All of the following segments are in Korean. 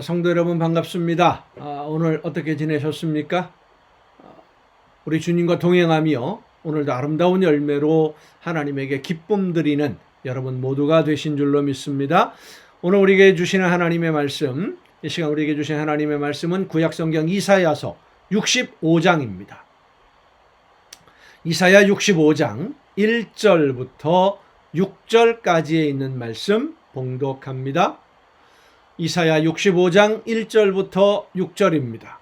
성도 여러분 반갑습니다. 오늘 어떻게 지내셨습니까? 우리 주님과 동행하며 오늘도 아름다운 열매로 하나님에게 기쁨 드리는 여러분 모두가 되신 줄로 믿습니다. 오늘 우리에게 주시는 하나님의 말씀, 이 시간 우리에게 주신 하나님의 말씀은 구약성경 이사야서 65장입니다. 이사야 65장 1절부터 6절까지에 있는 말씀 봉독합니다. 이사야 65장 1절부터 6절입니다.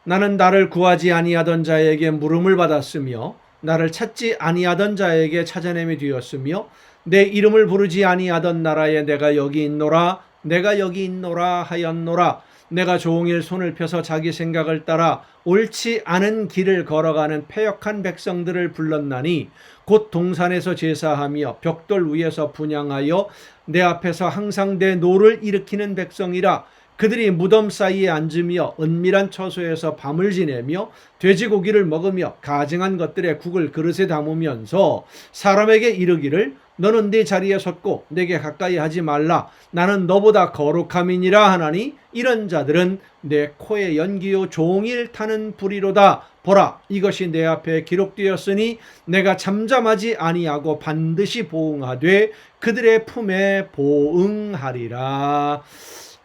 나는 나를 구하지 아니하던 자에게 물음을 받았으며 나를 찾지 아니하던 자에게 찾아냄이 되었으며 내 이름을 부르지 아니하던 나라에 내가 여기 있노라 내가 여기 있노라 하였노라. 내가 종일 손을 펴서 자기 생각을 따라 옳지 않은 길을 걸어가는 패역한 백성들을 불렀나니 곧 동산에서 제사하며 벽돌 위에서 분향하여 내 앞에서 항상 내 노를 일으키는 백성이라. 그들이 무덤 사이에 앉으며 은밀한 처소에서 밤을 지내며 돼지고기를 먹으며 가증한 것들의 국을 그릇에 담으면서 사람에게 이르기를 너는 네 자리에 섰고 내게 가까이 하지 말라. 나는 너보다 거룩함이니라 하나니 이런 자들은 내 코에 연기요 종일 타는 불이로다. 보라, 이것이 내 앞에 기록되었으니 내가 잠잠하지 아니하고 반드시 보응하되 그들의 품에 보응하리라.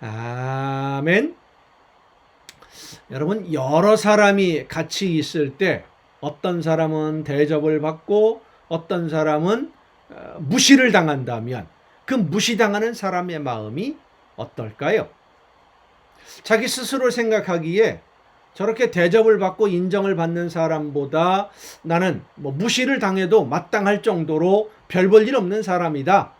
아멘. 여러분, 여러 사람이 같이 있을 때 어떤 사람은 대접을 받고 어떤 사람은 무시를 당한다면 그 무시당하는 사람의 마음이 어떨까요? 자기 스스로 생각하기에 저렇게 대접을 받고 인정을 받는 사람보다 나는 무시를 당해도 마땅할 정도로 별 볼 일 없는 사람이다.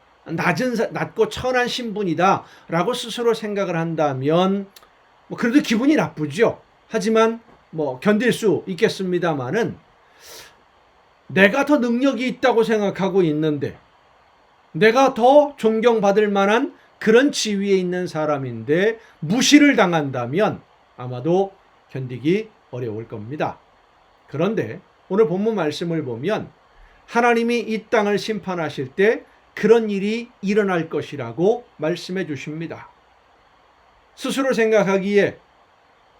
낮고 천한 신분이다 라고 스스로 생각을 한다면 그래도 기분이 나쁘죠. 하지만 견딜 수 있겠습니다만은 내가 더 능력이 있다고 생각하고 있는데 내가 더 존경받을 만한 그런 지위에 있는 사람인데 무시를 당한다면 아마도 견디기 어려울 겁니다. 그런데 오늘 본문 말씀을 보면 하나님이 이 땅을 심판하실 때 그런 일이 일어날 것이라고 말씀해 주십니다. 스스로 생각하기에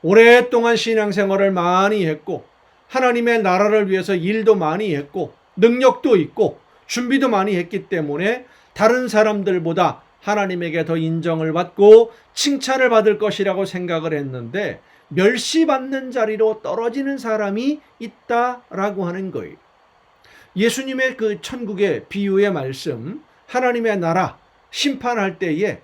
오랫동안 신앙생활을 많이 했고 하나님의 나라를 위해서 일도 많이 했고 능력도 있고 준비도 많이 했기 때문에 다른 사람들보다 하나님에게 더 인정을 받고 칭찬을 받을 것이라고 생각을 했는데 멸시받는 자리로 떨어지는 사람이 있다라고 하는 거예요. 예수님의 그 천국의 비유의 말씀, 하나님의 나라 심판할 때에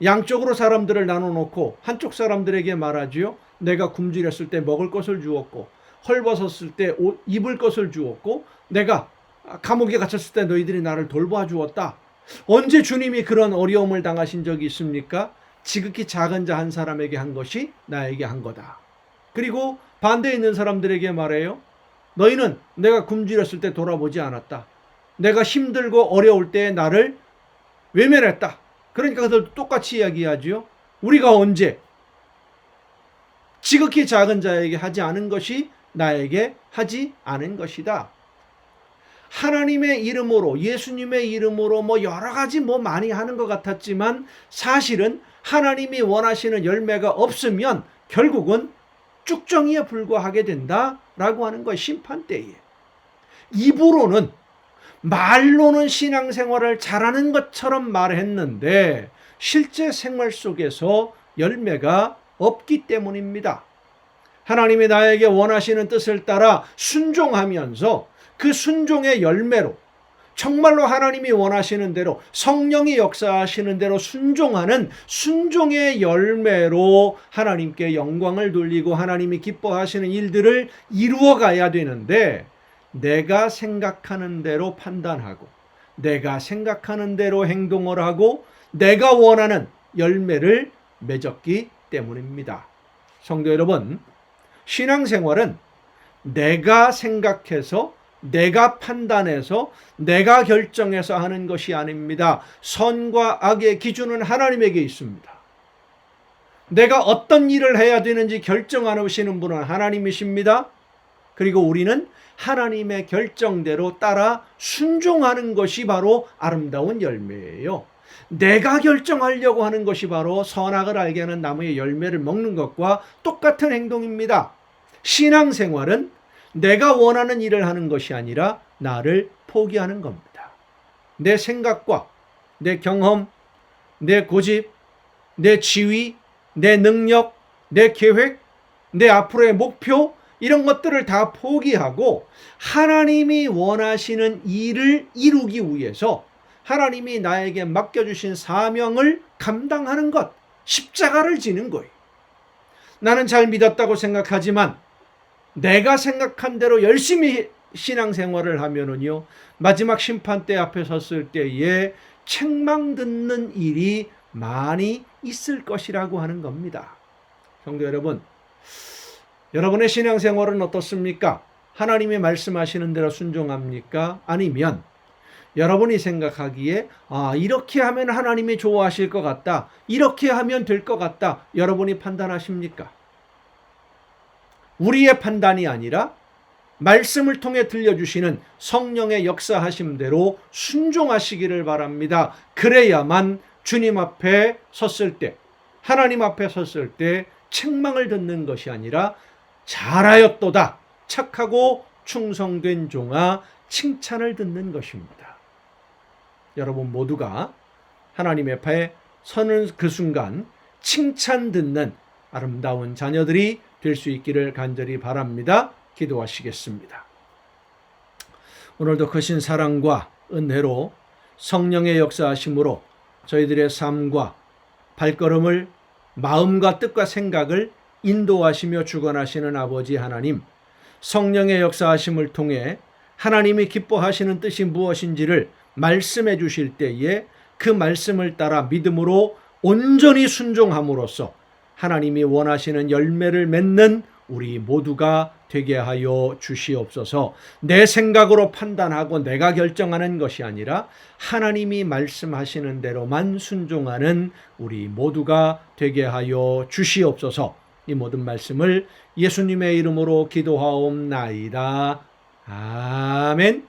양쪽으로 사람들을 나눠놓고 한쪽 사람들에게 말하지요. 내가 굶주렸을 때 먹을 것을 주었고 헐벗었을 때 옷 입을 것을 주었고 내가 감옥에 갇혔을 때 너희들이 나를 돌보아 주었다. 언제 주님이 그런 어려움을 당하신 적이 있습니까? 지극히 작은 자 한 사람에게 한 것이 나에게 한 거다. 그리고 반대에 있는 사람들에게 말해요. 너희는 내가 굶주렸을 때 돌아보지 않았다. 내가 힘들고 어려울 때 나를 외면했다. 그러니까 그들 똑같이 이야기하지요. 우리가 언제 지극히 작은 자에게 하지 않은 것이 나에게 하지 않은 것이다. 하나님의 이름으로 예수님의 이름으로 여러 가지 많이 하는 것 같았지만 사실은 하나님이 원하시는 열매가 없으면 결국은 쭉정이에 불과하게 된다라고 하는 거예요. 심판 때에. 입으로는 말로는 신앙생활을 잘하는 것처럼 말했는데 실제 생활 속에서 열매가 없기 때문입니다. 하나님이 나에게 원하시는 뜻을 따라 순종하면서 그 순종의 열매로 정말로 하나님이 원하시는 대로 성령이 역사하시는 대로 순종하는 순종의 열매로 하나님께 영광을 돌리고 하나님이 기뻐하시는 일들을 이루어 가야 되는데 내가 생각하는 대로 판단하고 내가 생각하는 대로 행동을 하고 내가 원하는 열매를 맺었기 때문입니다. 성도 여러분, 신앙생활은 내가 생각해서 내가 판단해서 내가 결정해서 하는 것이 아닙니다. 선과 악의 기준은 하나님에게 있습니다. 내가 어떤 일을 해야 되는지 결정하시는 분은 하나님이십니다. 그리고 우리는 하나님의 결정대로 따라 순종하는 것이 바로 아름다운 열매예요. 내가 결정하려고 하는 것이 바로 선악을 알게 하는 나무의 열매를 먹는 것과 똑같은 행동입니다. 신앙생활은 내가 원하는 일을 하는 것이 아니라 나를 포기하는 겁니다. 내 생각과 내 경험, 내 고집, 내 지위, 내 능력, 내 계획, 내 앞으로의 목표, 이런 것들을 다 포기하고 하나님이 원하시는 일을 이루기 위해서 하나님이 나에게 맡겨주신 사명을 감당하는 것, 십자가를 지는 거예요. 나는 잘 믿었다고 생각하지만 내가 생각한 대로 열심히 신앙생활을 하면은요, 마지막 심판대 앞에 섰을 때에 책망 듣는 일이 많이 있을 것이라고 하는 겁니다. 성도 여러분, 여러분의 신앙생활은 어떻습니까? 하나님이 말씀하시는 대로 순종합니까? 아니면 여러분이 생각하기에 이렇게 하면 하나님이 좋아하실 것 같다, 이렇게 하면 될 것 같다, 여러분이 판단하십니까? 우리의 판단이 아니라 말씀을 통해 들려주시는 성령의 역사하심대로 순종하시기를 바랍니다. 그래야만 주님 앞에 섰을 때, 하나님 앞에 섰을 때 책망을 듣는 것이 아니라 잘하였도다, 착하고 충성된 종아, 칭찬을 듣는 것입니다. 여러분 모두가 하나님 앞에 서는 그 순간 칭찬 듣는 아름다운 자녀들이 될 수 있기를 간절히 바랍니다. 기도하시겠습니다. 오늘도 크신 사랑과 은혜로 성령의 역사하심으로 저희들의 삶과 발걸음을, 마음과 뜻과 생각을 인도하시며 주관하시는 아버지 하나님, 성령의 역사하심을 통해 하나님이 기뻐하시는 뜻이 무엇인지를 말씀해 주실 때에 그 말씀을 따라 믿음으로 온전히 순종함으로써 하나님이 원하시는 열매를 맺는 우리 모두가 되게 하여 주시옵소서. 내 생각으로 판단하고 내가 결정하는 것이 아니라 하나님이 말씀하시는 대로만 순종하는 우리 모두가 되게 하여 주시옵소서. 이 모든 말씀을 예수님의 이름으로 기도하옵나이다. 아멘.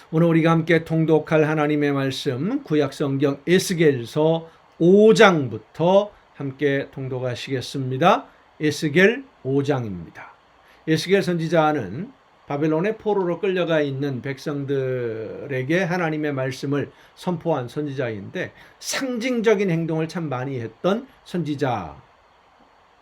오늘 우리가 함께 통독할 하나님의 말씀, 구약성경 에스겔서 5장부터 함께 통독하시겠습니다. 에스겔 5장입니다. 에스겔 선지자는 바벨론의 포로로 끌려가 있는 백성들에게 하나님의 말씀을 선포한 선지자인데 상징적인 행동을 참 많이 했던 선지자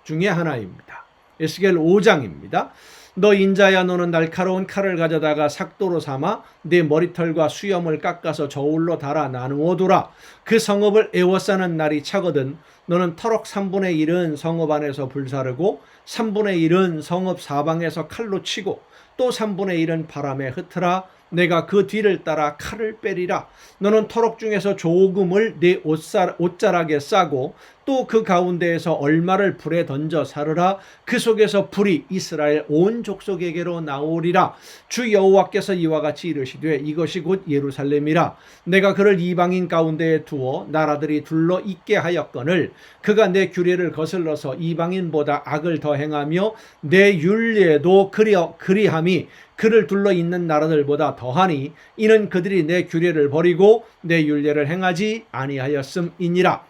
중에 하나입니다. 에스겔 5장입니다. 너 인자야, 너는 날카로운 칼을 가져다가 삭도로 삼아 네 머리털과 수염을 깎아서 저울로 달아 나누어두라. 그 성읍을 에워싸는 날이 차거든 너는 터럭 3분의 1은 성읍 안에서 불사르고 3분의 1은 성읍 사방에서 칼로 치고 또 3분의 1은 바람에 흩으라. 내가 그 뒤를 따라 칼을 빼리라. 너는 터럭 중에서 조금을 네 옷자락에 싸고 또 그 가운데에서 얼마를 불에 던져 사르라. 그 속에서 불이 이스라엘 온 족속에게로 나오리라. 주 여호와께서 이와 같이 이르시되 이것이 곧 예루살렘이라. 내가 그를 이방인 가운데에 두어 나라들이 둘러 있게 하였거늘 그가 내 규례를 거슬러서 이방인보다 악을 더 행하며 내 율례도 그리함이 그를 둘러 있는 나라들보다 더하니 이는 그들이 내 규례를 버리고 내 율례를 행하지 아니하였음이니라.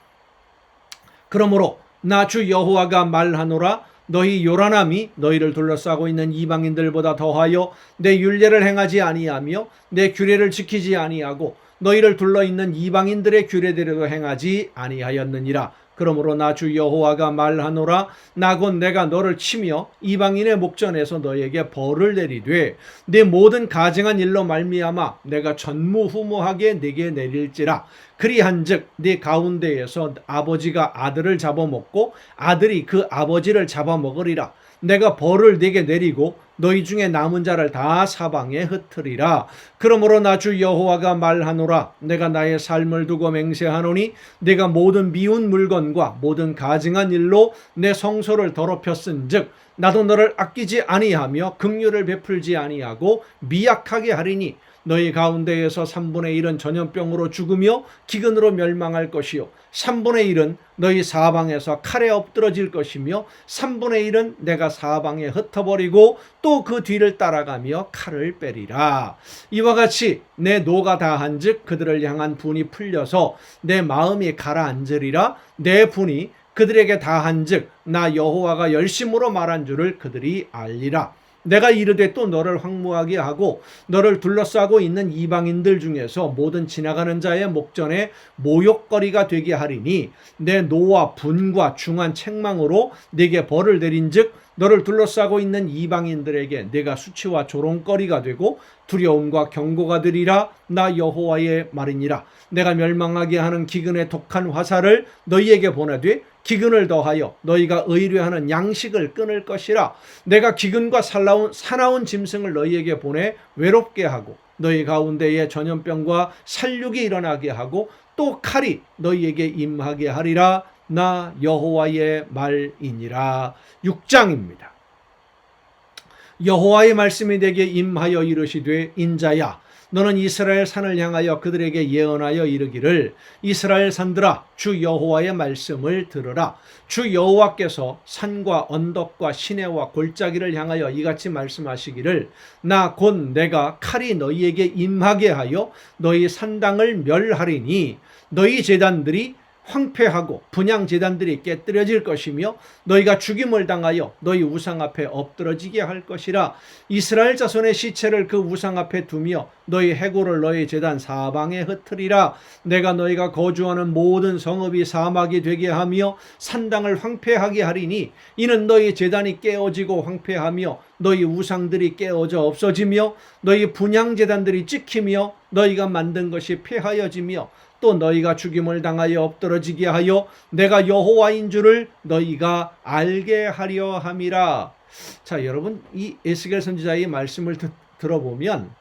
그러므로 나 주 여호와가 말하노라. 너희 요란함이 너희를 둘러싸고 있는 이방인들보다 더하여 내 율례를 행하지 아니하며 내 규례를 지키지 아니하고 너희를 둘러 있는 이방인들의 규례대로도 행하지 아니하였느니라. 그러므로 나 주 여호와가 말하노라. 나 곧 내가 너를 치며 이방인의 목전에서 너에게 벌을 내리되 네 모든 가증한 일로 말미암아 내가 전무후무하게 네게 내릴지라. 그리한즉 네 가운데에서 아버지가 아들을 잡아먹고 아들이 그 아버지를 잡아먹으리라. 내가 벌을 네게 내리고 너희 중에 남은 자를 다 사방에 흩으리라. 그러므로 나 주 여호와가 말하노라. 내가 나의 삶을 두고 맹세하노니 내가 모든 미운 물건과 모든 가증한 일로 내 성소를 더럽혔은즉 나도 너를 아끼지 아니하며 긍휼을 베풀지 아니하고 미약하게 하리니 너희 가운데에서 3분의 1은 전염병으로 죽으며 기근으로 멸망할 것이요 3분의 1은 너희 사방에서 칼에 엎드러질 것이며 3분의 1은 내가 사방에 흩어버리고 또 그 뒤를 따라가며 칼을 빼리라. 이와 같이 내 노가 다한즉 그들을 향한 분이 풀려서 내 마음이 가라앉으리라. 내 분이 그들에게 다한즉 나 여호와가 열심으로 말한 줄을 그들이 알리라. 내가 이르되 또 너를 황무하게 하고 너를 둘러싸고 있는 이방인들 중에서 모든 지나가는 자의 목전에 모욕거리가 되게 하리니 내 노와 분과 중한 책망으로 네게 벌을 내린즉 너를 둘러싸고 있는 이방인들에게 내가 수치와 조롱거리가 되고 두려움과 경고가 되리라. 나 여호와의 말이니라. 내가 멸망하게 하는 기근의 독한 화살을 너희에게 보내되 기근을 더하여 너희가 의뢰하는 양식을 끊을 것이라. 내가 기근과 사나운 짐승을 너희에게 보내 외롭게 하고 너희 가운데에 전염병과 살육이 일어나게 하고 또 칼이 너희에게 임하게 하리라. 나 여호와의 말이니라. 6장입니다. 여호와의 말씀이 내게 임하여 이르시되 인자야 너는 이스라엘 산을 향하여 그들에게 예언하여 이르기를 이스라엘 산들아 주 여호와의 말씀을 들으라. 주 여호와께서 산과 언덕과 시내와 골짜기를 향하여 이같이 말씀하시기를 나 곧 내가 칼이 너희에게 임하게 하여 너희 산당을 멸하리니 너희 제단들이 황폐하고 분향 제단들이 깨뜨려질 것이며 너희가 죽임을 당하여 너희 우상 앞에 엎드러지게 할 것이라. 이스라엘 자손의 시체를 그 우상 앞에 두며 너희 해골을 너희 제단 사방에 흩으리라. 내가 너희가 거주하는 모든 성읍이 사막이 되게 하며 산당을 황폐하게 하리니 이는 너희 제단이 깨어지고 황폐하며 너희 우상들이 깨어져 없어지며 너희 분향 제단들이 찍히며 너희가 만든 것이 폐하여지며 또 너희가 죽임을 당하여 엎드러지게 하여 내가 여호와인 줄을 너희가 알게 하려 함이라. 자, 여러분 이 에스겔 선지자의 말씀을 들어보면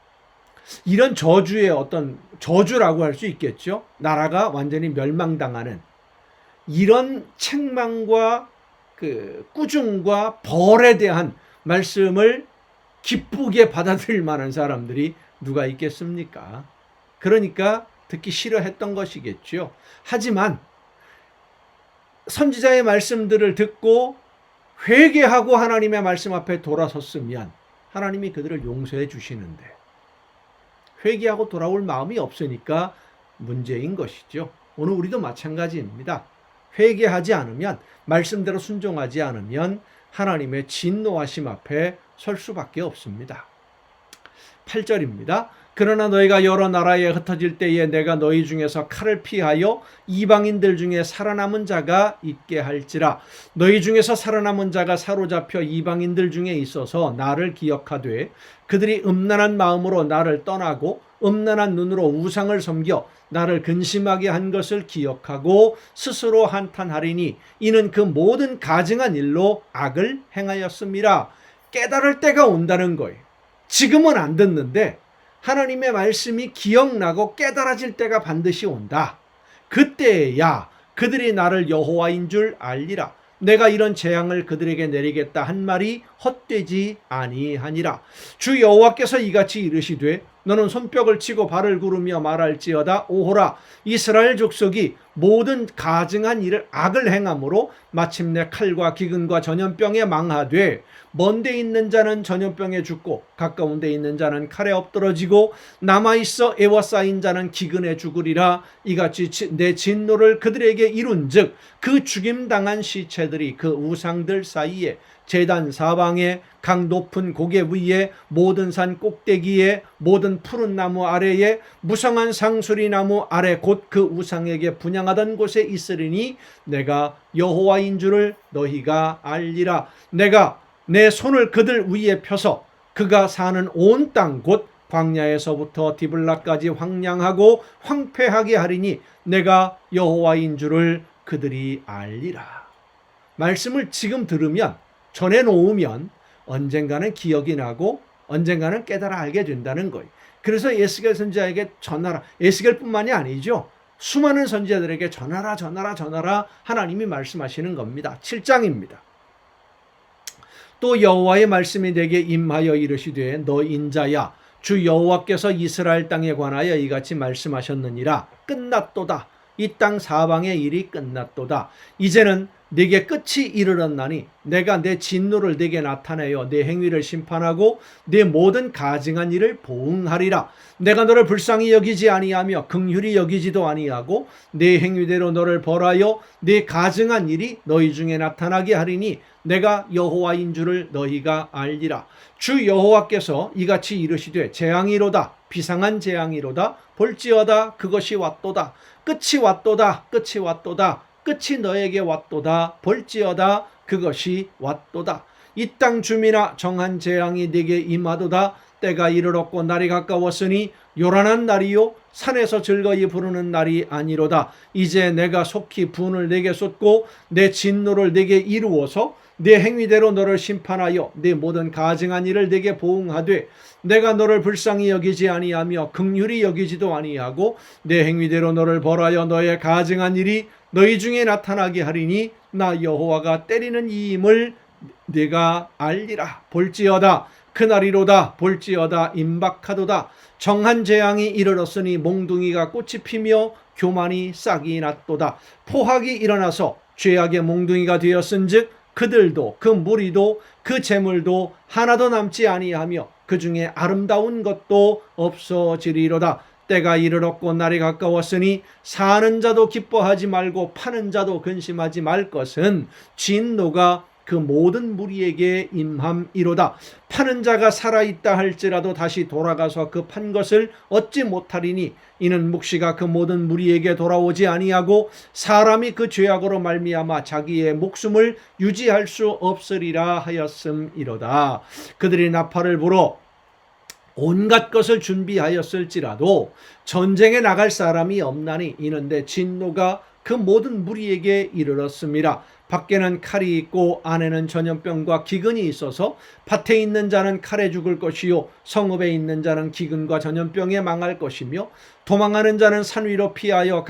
이런 저주의 어떤 저주라고 할 수 있겠죠. 나라가 완전히 멸망당하는 이런 책망과 그 꾸중과 벌에 대한 말씀을 기쁘게 받아들일 만한 사람들이 누가 있겠습니까? 그러니까 듣기 싫어했던 것이겠죠. 하지만 선지자의 말씀들을 듣고 회개하고 하나님의 말씀 앞에 돌아섰으면 하나님이 그들을 용서해 주시는데 회개하고 돌아올 마음이 없으니까 문제인 것이죠. 오늘 우리도 마찬가지입니다. 회개하지 않으면 말씀대로 순종하지 않으면 하나님의 진노하심 앞에 설 수밖에 없습니다. 8절입니다. 그러나 너희가 여러 나라에 흩어질 때에 내가 너희 중에서 칼을 피하여 이방인들 중에 살아남은 자가 있게 할지라. 너희 중에서 살아남은 자가 사로잡혀 이방인들 중에 있어서 나를 기억하되 그들이 음란한 마음으로 나를 떠나고 음란한 눈으로 우상을 섬겨 나를 근심하게 한 것을 기억하고 스스로 한탄하리니 이는 그 모든 가증한 일로 악을 행하였음이라. 깨달을 때가 온다는 거예요. 지금은 안 듣는데 하나님의 말씀이 기억나고 깨달아질 때가 반드시 온다. 그때야 그들이 나를 여호와인 줄 알리라. 내가 이런 재앙을 그들에게 내리겠다 한 말이 헛되지 아니하니라. 주 여호와께서 이같이 이르시되 너는 손뼉을 치고 발을 구르며 말할지어다. 오호라 이스라엘 족속이 모든 가증한 일을 악을 행함으로 마침내 칼과 기근과 전염병에 망하되 먼데 있는 자는 전염병에 죽고 가까운 데 있는 자는 칼에 엎드러지고 남아있어 애워싸인 자는 기근에 죽으리라. 이같이 내 진노를 그들에게 이룬즉 그 죽임당한 시체들이 그 우상들 사이에 제단 사방에 각 높은 고개 위에 모든 산 꼭대기에 모든 푸른 나무 아래에 무성한 상수리 나무 아래 곧 그 우상에게 분향하던 곳에 있으리니 내가 여호와인 줄을 너희가 알리라. 내가 내 손을 그들 위에 펴서 그가 사는 온 땅 곧 광야에서부터 디블라까지 황량하고 황폐하게 하리니 내가 여호와인 줄을 그들이 알리라. 말씀을 지금 들으면 전해놓으면 언젠가는 기억이 나고 언젠가는 깨달아 알게 된다는 거예요. 그래서 에스겔 선지자에게 전하라. 에스겔뿐만이 아니죠. 수많은 선지자들에게 전하라 하나님이 말씀하시는 겁니다. 7장입니다. 또 여호와의 말씀이 내게 임하여 이르시되 너 인자야 주 여호와께서 이스라엘 땅에 관하여 이같이 말씀하셨느니라. 끝났도다. 이 땅 사방의 일이 끝났도다. 이제는 네게 끝이 이르렀나니 내가 내 진노를 네게 나타내어 네 행위를 심판하고 네 모든 가증한 일을 보응하리라. 내가 너를 불쌍히 여기지 아니하며 긍휼히 여기지도 아니하고 네 행위대로 너를 벌하여 네 가증한 일이 너희 중에 나타나게 하리니 내가 여호와인 줄을 너희가 알리라. 주 여호와께서 이같이 이르시되 재앙이로다. 비상한 재앙이로다. 볼지어다. 그것이 왔도다. 끝이 왔도다. 끝이 왔도다. 끝이 너에게 왔도다. 볼지어다. 그것이 왔도다. 이 땅 주민아, 정한 재앙이 네게 임하도다. 때가 이르렀고 날이 가까웠으니 요란한 날이요 산에서 즐거이 부르는 날이 아니로다. 이제 내가 속히 분을 네게 쏟고 내 진노를 네게 이루어서 네 행위대로 너를 심판하여 네 모든 가증한 일을 네게 보응하되 내가 너를 불쌍히 여기지 아니하며 긍휼히 여기지도 아니하고 내 행위대로 너를 벌하여 너의 가증한 일이 너희 중에 나타나게 하리니 나 여호와가 때리는 이임을 네가 알리라. 볼지어다. 그날이로다. 볼지어다. 임박하도다. 정한 재앙이 이르렀으니 몽둥이가 꽃이 피며 교만이 싹이 났도다. 포악이 일어나서 죄악의 몽둥이가 되었은즉 그들도 그 무리도 그 재물도 하나도 남지 아니하며 그 중에 아름다운 것도 없어지리로다. 때가 이르렀고 날이 가까웠으니 사는 자도 기뻐하지 말고 파는 자도 근심하지 말 것은 진노가 그 모든 무리에게 임함이로다. 파는 자가 살아있다 할지라도 다시 돌아가서 그 판 것을 얻지 못하리니 이는 묵시가 그 모든 무리에게 돌아오지 아니하고 사람이 그 죄악으로 말미암아 자기의 목숨을 유지할 수 없으리라 하였음이로다. 그들이 나팔을 불어 온갖 것을 준비하였을지라도 전쟁에 나갈 사람이 없나니 이는 내 진노가 그 모든 무리에게 이르렀습니다. 밖에는 칼이 있고 안에는 전염병과 기근이 있어서 밭에 있는 자는 칼에 죽을 것이요 성읍에 있는 자는 기근과 전염병에 망할 것이며 도망하는 자는 산 위로 피하여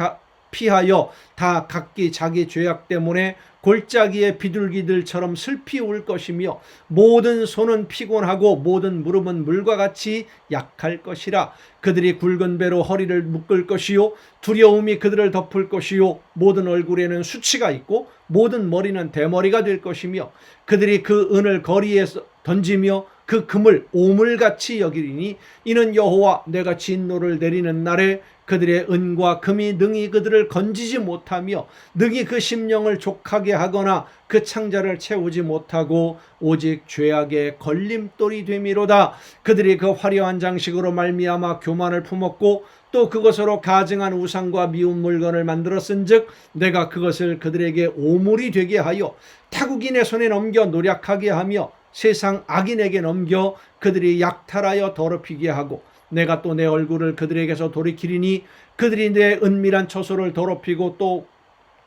다 각기 자기 죄악 때문에 골짜기의 비둘기들처럼 슬피 울 것이며 모든 손은 피곤하고 모든 무릎은 물과 같이 약할 것이라. 그들이 굵은 배로 허리를 묶을 것이요 두려움이 그들을 덮을 것이요 모든 얼굴에는 수치가 있고 모든 머리는 대머리가 될 것이며 그들이 그 은을 거리에서 던지며 그 금을 오물같이 여기리니 이는 여호와 내가 진노를 내리는 날에 그들의 은과 금이 능히 그들을 건지지 못하며 능히 그 심령을 족하게 하거나 그 창자를 채우지 못하고 오직 죄악의 걸림돌이 되미로다. 그들이 그 화려한 장식으로 말미암아 교만을 품었고 또 그것으로 가증한 우상과 미운 물건을 만들었은즉 내가 그것을 그들에게 오물이 되게 하여 타국인의 손에 넘겨 노략하게 하며 세상 악인에게 넘겨 그들이 약탈하여 더럽히게 하고 내가 또 내 얼굴을 그들에게서 돌이키리니 그들이 내 은밀한 처소를 더럽히고 또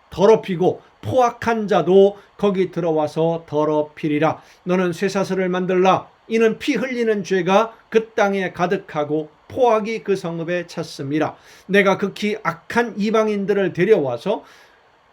더럽히고 포악한 자도 거기 들어와서 더럽히리라. 너는 쇠사슬을 만들라. 이는 피 흘리는 죄가 그 땅에 가득하고 포악이 그 성읍에 찼음이라. 내가 극히 악한 이방인들을 데려와서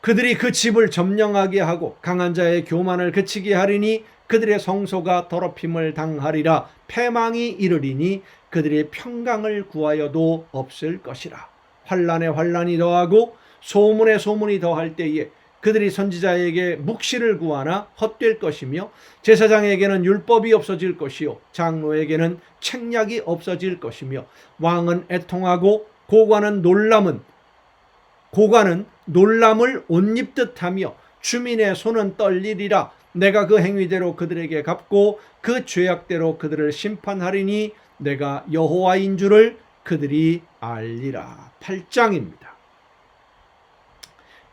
그들이 그 집을 점령하게 하고 강한 자의 교만을 그치게 하리니 그들의 성소가 더럽힘을 당하리라. 패망이 이르리니 그들의 평강을 구하여도 없을 것이라. 환난에 환난이 더하고 소문에 소문이 더할 때에 그들이 선지자에게 묵시를 구하나 헛될 것이며 제사장에게는 율법이 없어질 것이요 장로에게는 책략이 없어질 것이며 왕은 애통하고 고관은 놀람을 옷 입듯 하며 주민의 손은 떨리리라. 내가 그 행위대로 그들에게 갚고 그 죄악대로 그들을 심판하리니 내가 여호와인 줄을 그들이 알리라. 8장입니다.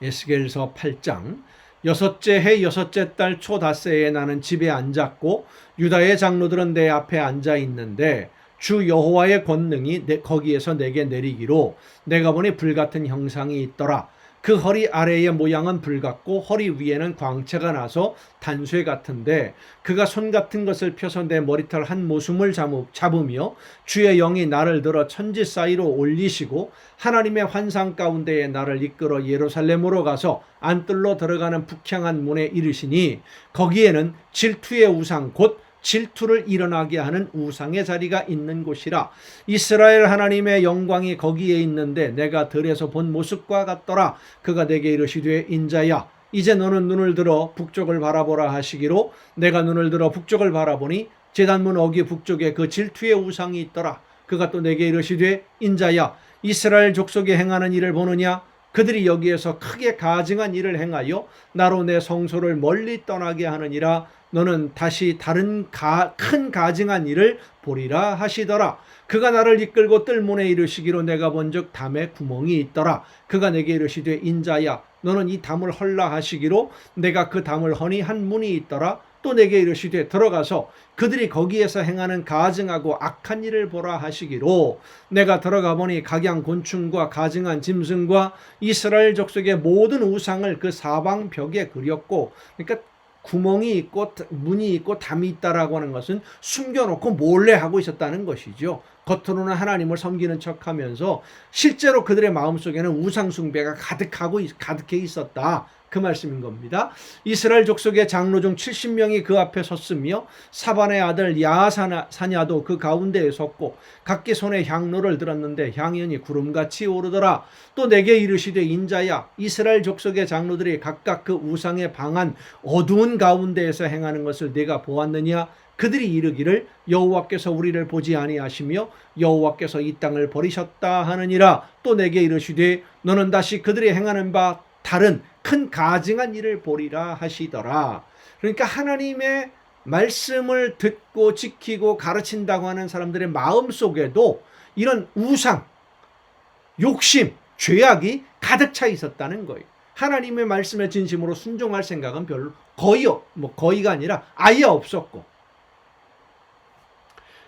에스겔서 8장. 여섯째 해 여섯째 달 초닷새에 나는 집에 앉았고 유다의 장로들은 내 앞에 앉아 있는데 주 여호와의 권능이 거기에서 내게 내리기로 내가 보니 불같은 형상이 있더라. 그 허리 아래의 모양은 불같고 허리 위에는 광채가 나서 단쇠 같은데 그가 손 같은 것을 펴서 내 머리털 한 모숨을 잡으며 주의 영이 나를 들어 천지 사이로 올리시고 하나님의 환상 가운데에 나를 이끌어 예루살렘으로 가서 안뜰로 들어가는 북향한 문에 이르시니 거기에는 질투의 우상 곧 질투를 일어나게 하는 우상의 자리가 있는 곳이라. 이스라엘 하나님의 영광이 거기에 있는데 내가 들에서 본 모습과 같더라. 그가 내게 이르시되 인자야 이제 너는 눈을 들어 북쪽을 바라보라 하시기로 내가 눈을 들어 북쪽을 바라보니 제단문 어귀 북쪽에 그 질투의 우상이 있더라. 그가 또 내게 이르시되 인자야 이스라엘 족속이 행하는 일을 보느냐. 그들이 여기에서 크게 가증한 일을 행하여 나로 내 성소를 멀리 떠나게 하느니라. 너는 다시 다른 큰 가증한 일을 보리라 하시더라. 그가 나를 이끌고 뜰문에 이르시기로 내가 본즉 담에 구멍이 있더라. 그가 내게 이르시되 인자야 너는 이 담을 헐라 하시기로 내가 그 담을 허니 한 문이 있더라. 또 내게 이르시되 들어가서 그들이 거기에서 행하는 가증하고 악한 일을 보라 하시기로 내가 들어가 보니 각양 곤충과 가증한 짐승과 이스라엘 족속의 모든 우상을 그 사방 벽에 그렸고, 그러니까 구멍이 있고 문이 있고 담이 있다라고 하는 것은 숨겨놓고 몰래 하고 있었다는 것이죠. 겉으로는 하나님을 섬기는 척하면서 실제로 그들의 마음속에는 우상 숭배가 가득해 있었다. 그 말씀인 겁니다. 이스라엘 족속의 장로 중 70명이 그 앞에 섰으며 사반의 아들 야사냐도 그 가운데에 섰고 각기 손에 향로를 들었는데 향연이 구름같이 오르더라. 또 내게 이르시되 인자야 이스라엘 족속의 장로들이 각각 그 우상의 방한 어두운 가운데에서 행하는 것을 내가 보았느냐. 그들이 이르기를 여호와께서 우리를 보지 아니하시며 여호와께서 이 땅을 버리셨다 하느니라. 또 내게 이르시되 너는 다시 그들이 행하는 바 다른 큰 가증한 일을 보리라 하시더라. 그러니까 하나님의 말씀을 듣고 지키고 가르친다고 하는 사람들의 마음속에도 이런 우상, 욕심, 죄악이 가득 차 있었다는 거예요. 하나님의 말씀에 진심으로 순종할 생각은 별로 거의가 아니라 아예 없었고,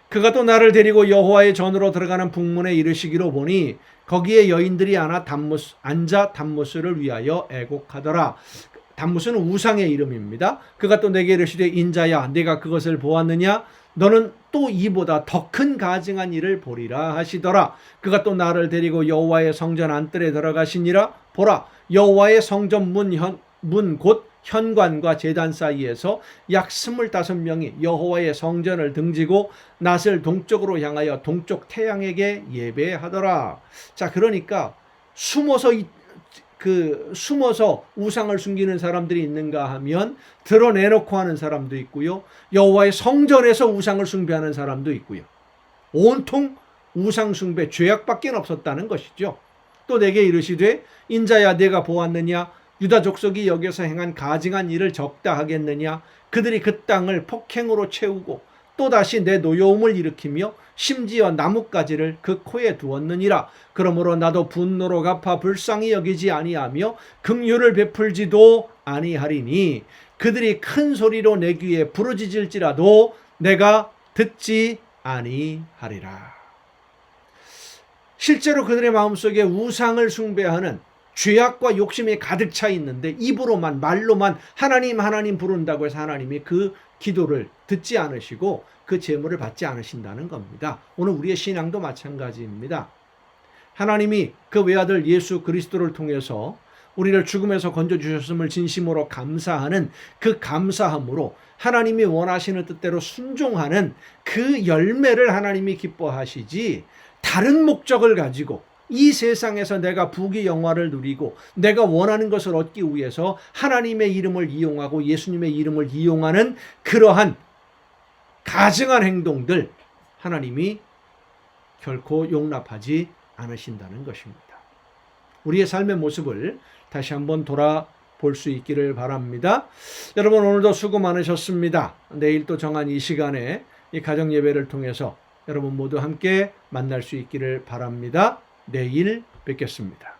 그가 또 나를 데리고 여호와의 전으로 들어가는 북문에 이르시기로 보니 거기에 여인들이 앉아 담무스를 위하여 애곡하더라. 담무스는 우상의 이름입니다. 그가 또 내게 이르시되 인자야 내가 그것을 보았느냐. 너는 또 이보다 더 큰 가증한 일을 보리라 하시더라. 그가 또 나를 데리고 여호와의 성전 안뜰에 들어가시니라. 보라 여호와의 성전 문 곧 현관과 제단 사이에서 약 25명이 여호와의 성전을 등지고 낫을 동쪽으로 향하여 동쪽 태양에게 예배하더라. 자, 그러니까 숨어서 우상을 숨기는 사람들이 있는가 하면 드러내놓고 하는 사람도 있고요. 여호와의 성전에서 우상을 숭배하는 사람도 있고요. 온통 우상 숭배 죄악밖에 없었다는 것이죠. 또 내게 이르시되 인자야 내가 보았느냐. 유다 족속이 여기서 행한 가증한 일을 적다 하겠느냐. 그들이 그 땅을 폭행으로 채우고 또다시 내 노여움을 일으키며 심지어 나뭇가지를 그 코에 두었느니라. 그러므로 나도 분노로 갚아 불쌍히 여기지 아니하며 긍휼을 베풀지도 아니하리니 그들이 큰 소리로 내 귀에 부르짖을지라도 내가 듣지 아니하리라. 실제로 그들의 마음속에 우상을 숭배하는 죄악과 욕심이 가득 차 있는데 입으로만 말로만 하나님 부른다고 해서 하나님이 그 기도를 듣지 않으시고 그 제물을 받지 않으신다는 겁니다. 오늘 우리의 신앙도 마찬가지입니다. 하나님이 그 외아들 예수 그리스도를 통해서 우리를 죽음에서 건져주셨음을 진심으로 감사하는 그 감사함으로 하나님이 원하시는 뜻대로 순종하는 그 열매를 하나님이 기뻐하시지, 다른 목적을 가지고 이 세상에서 내가 부귀 영화를 누리고 내가 원하는 것을 얻기 위해서 하나님의 이름을 이용하고 예수님의 이름을 이용하는 그러한 가증한 행동들 하나님이 결코 용납하지 않으신다는 것입니다. 우리의 삶의 모습을 다시 한번 돌아볼 수 있기를 바랍니다. 여러분 오늘도 수고 많으셨습니다. 내일 또 정한 이 시간에 이 가정 예배를 통해서 여러분 모두 함께 만날 수 있기를 바랍니다. 내일 뵙겠습니다.